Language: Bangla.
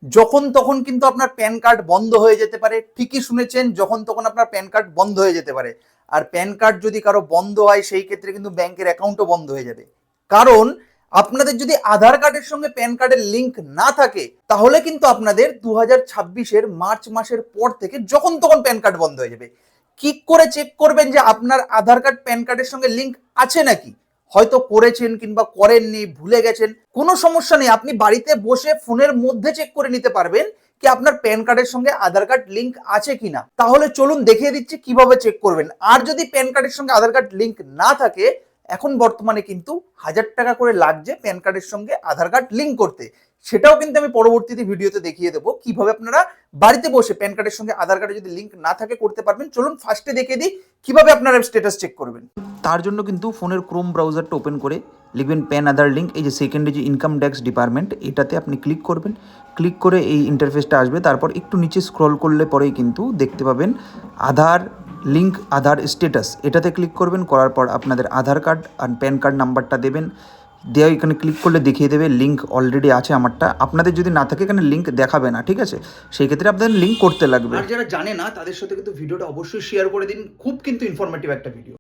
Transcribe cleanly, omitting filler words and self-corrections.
যখন তখন কিন্তু আপনার প্যান কার্ড বন্ধ হয়ে যেতে পারে। ঠিকই শুনেছেন, যখন তখন আপনার প্যান কার্ড বন্ধ হয়ে যেতে পারে। আর প্যান কার্ড যদি কারো বন্ধ হয় সেই ক্ষেত্রে কিন্তু ব্যাংকের অ্যাকাউন্টও বন্ধ হয়ে যাবে। কারণ আপনাদের যদি আধার কার্ডের সঙ্গে প্যান কার্ডের লিঙ্ক না থাকে তাহলে কিন্তু আপনাদের 2026-এর মার্চ মাসের পর থেকে যখন তখন প্যান কার্ড বন্ধ হয়ে যাবে। কি করে চেক করবেন যে আপনার আধার কার্ড প্যান কার্ডের সঙ্গে লিঙ্ক আছে নাকি? হয়তো করেছেন কিংবা করেননি, ভুলে গেছেন, কোনো সমস্যা নেই। আপনি বাড়িতে বসে ফোনের মধ্যে চেক করে নিতে পারবেন কি আপনার প্যান কার্ডের সঙ্গে আধার কার্ড লিঙ্ক আছে কিনা। তাহলে চলুন দেখিয়ে দিচ্ছি কিভাবে চেক করবেন। আর যদি প্যান কার্ডের সঙ্গে আধার কার্ড লিঙ্ক না থাকে, এখন বর্তমানে কিন্তু 1000 টাকা করে লাগছে প্যান কার্ডের সঙ্গে আধার কার্ড লিঙ্ক করতে। সেটাও কিন্তু আমি পরবর্তীতে ভিডিওতে দেখিয়ে দেবো কিভাবে আপনারা বাড়িতে বসে প্যান কার্ডের সঙ্গে আধার কার্ডে যদি লিঙ্ক না থাকে করতে পারবেন। চলুন ফার্স্টে দেখিয়ে দিই কিভাবে আপনারা স্ট্যাটাস চেক করবেন। তার জন্য কিন্তু ফোনের ক্রোম ব্রাউজারটা ওপেন করে লিখবেন প্যান আধার লিঙ্ক। এই যে সেকেন্ডে যে ইনকাম ট্যাক্স ডিপার্টমেন্ট, এটাতে আপনি ক্লিক করবেন। ক্লিক করে এই ইন্টারফেসটা আসবে। তারপর একটু নিচে স্ক্রল করলে পরেই কিন্তু দেখতে পাবেন আধার লিঙ্ক, আধার স্ট্যাটাস। এটাতে ক্লিক করবেন। করার পর আপনাদের আধার কার্ড আর প্যান কার্ড নাম্বারটা দেবেন। দেওয়া এখানে ক্লিক করলে দেখিয়ে দেবে লিঙ্ক অলরেডি আছে আমারটা। আপনাদের যদি না থাকে এখানে লিঙ্ক দেখাবে না, ঠিক আছে? সেই ক্ষেত্রে আপনাদের লিঙ্ক করতে লাগবে। আর যারা জানে না তাদের সাথে কিন্তু ভিডিওটা অবশ্যই শেয়ার করে দিন, খুব কিন্তু ইনফরমেটিভ একটা ভিডিও।